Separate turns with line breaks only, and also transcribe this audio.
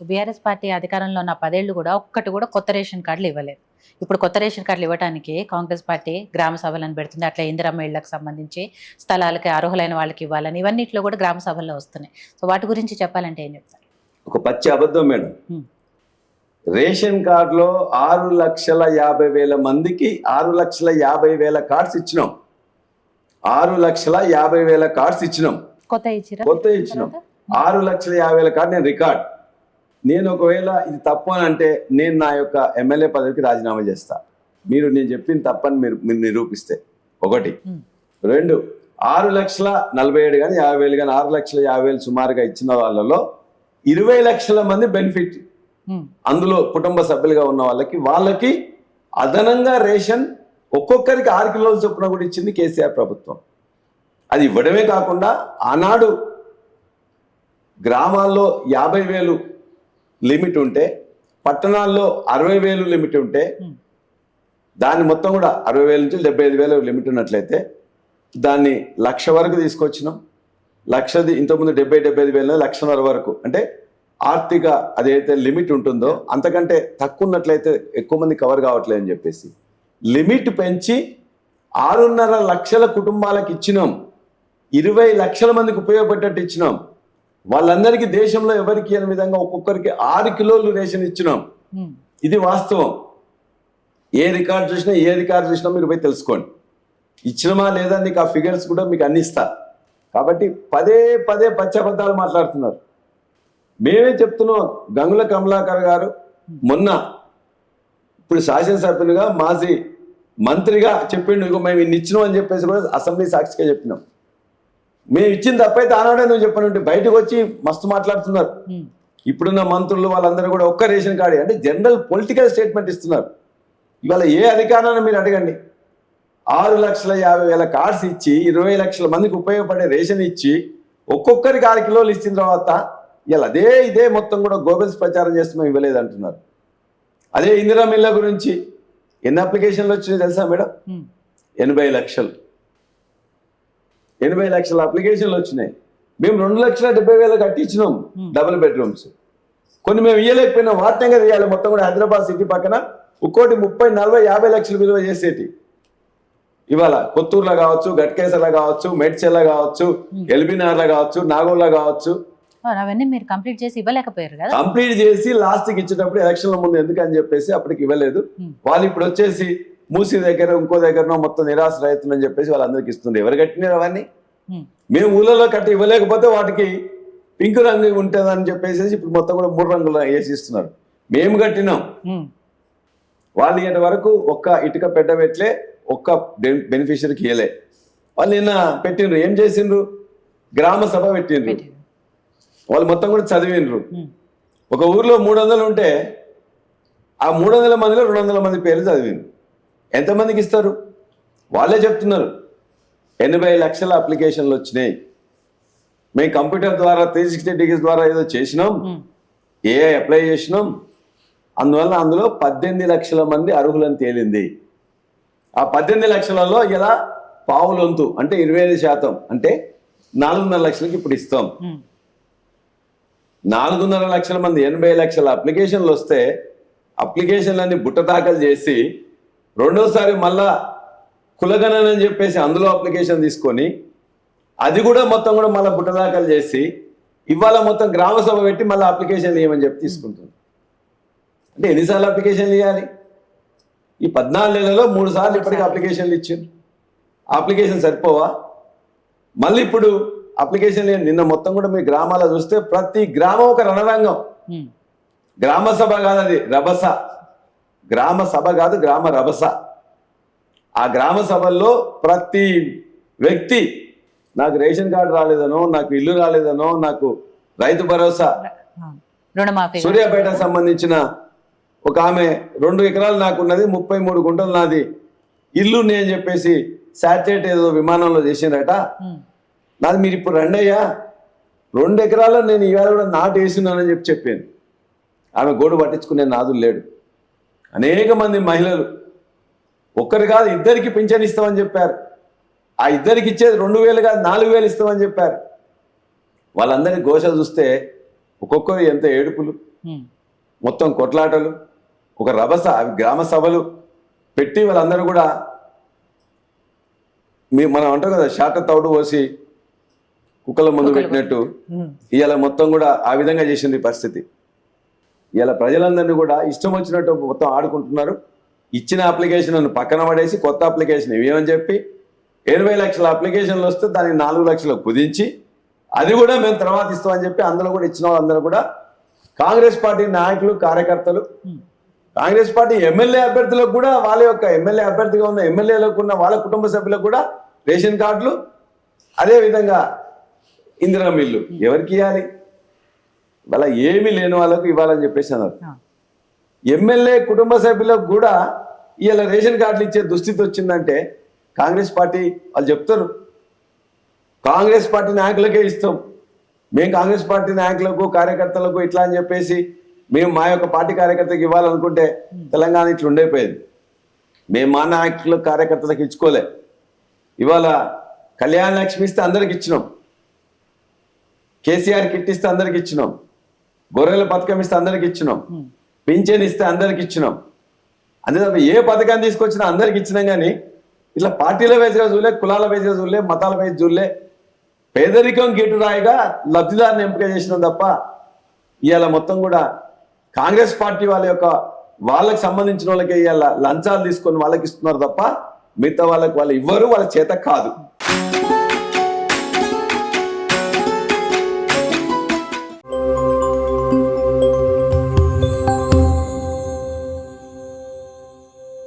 BRS party అధికారంలో ఉన్న 10 ఏళ్ళు కూడా ఒక్కటి కూడా కొత్త రేషన్ కార్డులు ఇవ్వలేదు. ఇప్పుడు కొత్త రేషన్ కార్డులు ఇవ్వడానికి కాంగ్రెస్ పార్టీ గ్రామ సభలను పెడుతుంది. అట్లా ఇందిరమ్మ ఇళ్లకు సంబంధించి స్థలాలకి అర్హులైన వాళ్ళకి ఇవ్వాలని ఇవన్నిట్లో కూడా గ్రామ సభల్లో వస్తున్నాయి. సో వాటి గురించి చెప్పాలంటే ఏం చెప్తారు?
ఒక పచ్చి అబద్ధం మేడం. రేషన్ కార్డులో 6,50,000 మందికి 6,50,000 కార్డ్స్ ఇచ్చినాం. 6,50,000 కార్డ్స్ ఇచ్చినాం.
కొత్త
ఇచ్చినాం. 6,50,000 కార్డు నేను రికార్డ్. నేను ఒకవేళ ఇది తప్పు అని అంటే నేను నా యొక్క ఎమ్మెల్యే పదవికి రాజీనామా చేస్తా. నేను చెప్పింది తప్పని మీరు నిరూపిస్తే. 1. 2, 6,47,000 కానీ 50,000 కానీ 6,50,000 సుమారుగా ఇచ్చిన వాళ్ళలో 20 లక్షల మంది బెనిఫిట్, అందులో కుటుంబ సభ్యులుగా ఉన్న వాళ్ళకి అదనంగా రేషన్ ఒక్కొక్కరికి 6 కిలోల చొప్పున కూడా ఇచ్చింది కేసీఆర్ ప్రభుత్వం. అది ఇవ్వడమే కాకుండా ఆనాడు గ్రామాల్లో 50,000 లిమిట్ ఉంటే, పట్టణాల్లో 60,000 లిమిట్ ఉంటే, దాన్ని మొత్తం కూడా 60,000 నుంచి 75,000 లిమిట్ ఉన్నట్లయితే దాన్ని 1,00,000 వరకు తీసుకొచ్చినాం. ఇంతకుముందు 70,000 1,50,000 వరకు, అంటే ఆర్థిక అదైతే లిమిట్ ఉంటుందో అంతకంటే తక్కువ ఉన్నట్లయితే ఎక్కువ మంది కవర్ కావట్లేదు అని చెప్పేసి లిమిట్ పెంచి 6.5 లక్షల కుటుంబాలకు ఇచ్చినాం. 20 లక్షల మందికి ఉపయోగపడేటట్టు ఇచ్చినాం. వాళ్ళందరికీ దేశంలో ఎవరికి అనే విధంగా ఒక్కొక్కరికి 6 కిలోలు రేషన్ ఇచ్చినాం. ఇది వాస్తవం. ఏ రికార్డు చూసినా మీరు పోయి తెలుసుకోండి. ఇచ్చినమా లేదా నీకు ఆ ఫిగర్స్ కూడా మీకు అందిస్తా. కాబట్టి పదే పచ్చబద్దాలు మాట్లాడుతున్నారు. మేమే చెప్తున్నాం. గంగుల కమలాకర్ గారు మొన్న ఇప్పుడు శాసనసభ్యునిగా మాజీ మంత్రిగా చెప్పిండు, ఇగో మేము ఇన్ని ఇచ్చినాం అని చెప్పేసి కూడా అసెంబ్లీ సాక్షిగా చెప్పినాం. మేము ఇచ్చిన తప్పైతే ఆనాడే నువ్వు చెప్పనుంటే బయటకు వచ్చి మస్తు మాట్లాడుతున్నారు. ఇప్పుడున్న మంత్రులు వాళ్ళందరూ కూడా ఒక్క రేషన్ కార్డు అంటే జనరల్ పొలిటికల్ స్టేట్మెంట్ ఇస్తున్నారు. ఇవాళ ఏ అధికారాన్ని మీరు అడగండి. 6,50,000 కార్డ్స్ ఇచ్చి 20 లక్షల మందికి ఉపయోగపడే రేషన్ ఇచ్చి ఒక్కొక్కరికి 6 కిలోలు ఇచ్చిన తర్వాత ఇలా ఇదే మొత్తం కూడా గోబెల్స్ ప్రచారం చేస్తున్నాం, ఇవ్వలేదు అంటున్నారు. అదే ఇందిరమ్మ ఇళ్ల గురించి ఎన్ని అప్లికేషన్లు వచ్చినాయి తెలుసా మేడం? 80 లక్షలు. 80 లక్షల అప్లికేషన్లు వచ్చినాయి. మేము 2,70,000 కట్టించినాం డబుల్ బెడ్రూమ్స్. కొన్ని మేము ఇవ్వలేకపోయినాం. వాటినే కదా ఇవ్వాలి. మొత్తం కూడా హైదరాబాద్ సిటీ పక్కన ఒక్కోటి 30, 40, 50 లక్షలు విలువ చేసేటి ఇవాళ కొత్తూరులో కావచ్చు, గట్కేసర్లో కావచ్చు, మెడ్చెల్లో కావచ్చు, ఎల్బీనగర్లో కావచ్చు, నాగోల్లో కావచ్చు.
అవన్నీ మీరు కంప్లీట్ చేసి ఇవ్వలేకపోయారు కదా? కంప్లీట్
చేసి లాస్ట్కి ఇచ్చేటప్పుడు ఎలక్షన్ల ముందు ఎందుకని చెప్పేసి అప్పటికి ఇవ్వలేదు. వాళ్ళు ఇప్పుడు వచ్చేసి మూసి దగ్గర ఇంకో దగ్గర మొత్తం నిరాశ రైతుందని చెప్పేసి వాళ్ళందరికి ఇస్తుంది. ఎవరు కట్టినారు అవన్నీ? మేము ఊళ్ళలో కట్టి ఇవ్వలేకపోతే వాటికి పింక్ రంగు ఉంటుందని చెప్పేసి ఇప్పుడు మొత్తం కూడా 3 రంగులు వేసి ఇస్తున్నారు. మేము కట్టినాం. వాళ్ళు ఇటు వరకు ఒక్క ఇటుక పెట్టబెట్టలే, ఒక్క బెనిఫిషరీకి ఇవ్వలే. వాళ్ళు నిన్న పెట్టిండ్రు. ఏం చేసిండ్రు? గ్రామ సభ పెట్టిండ్రు. వాళ్ళు మొత్తం కూడా చదివిండ్రు. ఒక ఊర్లో 300 ఉంటే ఆ 300 మందిలో 200 మంది పేర్లు చదివిండ్రు. ఎంతమందికి ఇస్తారు? వాళ్ళే చెప్తున్నారు 80 లక్షల అప్లికేషన్లు వచ్చినాయి. మేము కంప్యూటర్ ద్వారా 360 డిగ్రీస్ ద్వారా ఏదో చేసినాం, ఏఐ అప్లై చేసినాం. అందువల్ల అందులో 18 లక్షల మంది అర్హులని తేలింది. ఆ 18 లక్షలలో ఇలా పావులొంతు అంటే 25% అంటే 4.5 లక్షలకి ఇప్పుడు ఇస్తాం. 4.5 లక్షల మంది 80 లక్షల అప్లికేషన్లు వస్తే అప్లికేషన్లన్నీ బుట్ట దాఖలు చేసి రెండోసారి మళ్ళా కులగణన అని చెప్పేసి అందులో అప్లికేషన్ తీసుకొని అది కూడా మొత్తం కూడా మళ్ళీ బుట్ట దాఖలు చేసి ఇవాళ మొత్తం గ్రామ సభ పెట్టి మళ్ళీ అప్లికేషన్లు ఇవ్వమని చెప్పి తీసుకుంటుంది. అంటే ఎన్నిసార్లు అప్లికేషన్లు ఇవ్వాలి? ఈ 14 నెలల్లో 3 సార్లు ఇప్పటికీ అప్లికేషన్లు ఇచ్చిండ్రు. అప్లికేషన్ సరిపోవా? మళ్ళీ ఇప్పుడు అప్లికేషన్ నిన్న మొత్తం కూడా మీ గ్రామాల్లో చూస్తే ప్రతి గ్రామం ఒక రణరంగం. గ్రామ సభ కాదు, అది రభస. గ్రామ సభ కాదు, గ్రామ రభస. ఆ గ్రామ సభల్లో ప్రతి వ్యక్తి నాకు రేషన్ కార్డు రాలేదనో, నాకు ఇల్లు రాలేదనో, నాకు రైతు భరోసా, సూర్యాపేటకు సంబంధించిన ఒక ఆమె 2 ఎకరాలు నాకున్నది, 33 గుంటలు నాది ఇల్లు అని చెప్పేసి శాటిలైట్ ఏదో విమానంలో చేసిందట. నాది మీరు ఇప్పుడు రండయ్యా 2 ఎకరాల్లో నేను ఇవాళ కూడా నాటు వేసినానని చెప్పాను. ఆమె గోడు పట్టించుకునే నాదులు లేడు. అనేక మంది మహిళలు ఒక్కరు కాదు 2కి పింఛన్ ఇస్తామని చెప్పారు. ఆ 2కి ఇచ్చేది 2,000 కాదు 4,000 ఇస్తామని చెప్పారు. వాళ్ళందరి ఘోష చూస్తే ఒక్కొక్కరు ఎంత ఏడుపులు. మొత్తం కొట్లాటలు, ఒక రభస, అవి గ్రామ సభలు పెట్టి వాళ్ళందరూ కూడా మనం అంటాం కదా షాట తౌడు పోసి కుక్కల ముందు పెట్టినట్టు ఇవాళ మొత్తం కూడా ఆ విధంగా చేసింది పరిస్థితి. ఇవాళ ప్రజలందరినీ కూడా ఇష్టం వచ్చినట్టు మొత్తం ఆడుకుంటున్నారు. ఇచ్చిన అప్లికేషన్ పక్కన పడేసి కొత్త అప్లికేషన్ ఇవ్వమని చెప్పి 80 లక్షల అప్లికేషన్లు వస్తే దాన్ని 4 లక్షలకు కుదించి అది కూడా మేము తర్వాత ఇస్తామని చెప్పి అందులో కూడా ఇచ్చిన వాళ్ళందరూ కూడా కాంగ్రెస్ పార్టీ నాయకులు, కార్యకర్తలు, కాంగ్రెస్ పార్టీ ఎమ్మెల్యే అభ్యర్థులకు కూడా వాళ్ళ యొక్క ఎమ్మెల్యే అభ్యర్థిగా ఉన్న ఎమ్మెల్యేలకు ఉన్న వాళ్ళ కుటుంబ సభ్యులకు కూడా రేషన్ కార్డులు, అదేవిధంగా ఇందిరమ్మ ఇల్లు ఎవరికి ఇవ్వాలి? వాళ్ళ ఏమీ లేని వాళ్ళకు ఇవ్వాలని చెప్పేసి అన్నారు. ఎమ్మెల్యే కుటుంబ సభ్యులకు కూడా ఇవాళ రేషన్ కార్డులు ఇచ్చే దుస్థితి వచ్చిందంటే కాంగ్రెస్ పార్టీ వాళ్ళు చెప్తారు కాంగ్రెస్ పార్టీ నాయకులకే ఇస్తాం, మేము కాంగ్రెస్ పార్టీ నాయకులకు, కార్యకర్తలకు ఇట్లా అని చెప్పేసి మేము మా యొక్క పార్టీ కార్యకర్తలకు ఇవ్వాలనుకుంటే తెలంగాణ ఇట్లా ఉండైపోయేది. మేము మా నాయకులకు, కార్యకర్తలకు ఇచ్చుకోలే. ఇవాళ కళ్యాణ లక్ష్మి ఇస్తే అందరికి ఇచ్చినాం, కేసీఆర్ కిట్ ఇస్తే అందరికి ఇచ్చినాం, గొర్రెల పథకం ఇస్తే అందరికి ఇచ్చినాం, పింఛన్ ఇస్తే అందరికి ఇచ్చినాం. అంతే తప్ప ఏ పథకాన్ని తీసుకొచ్చినా అందరికి ఇచ్చినాం. కానీ ఇట్లా పార్టీల వేసిగా చూడలే, కులాల వేసిగా చూడలే, మతాల వేసి చూడలే. పేదరికం గీటురాయిగా లబ్ధిదారుని ఎంపిక చేసినాం తప్ప ఇవాళ మొత్తం కూడా కాంగ్రెస్ పార్టీ వాళ్ళకి సంబంధించిన వాళ్ళకి ఇవాళ లంచాలు తీసుకొని వాళ్ళకి ఇస్తున్నారు తప్ప మిగతా వాళ్ళకి వాళ్ళు ఇవ్వరు, వాళ్ళ చేత కాదు.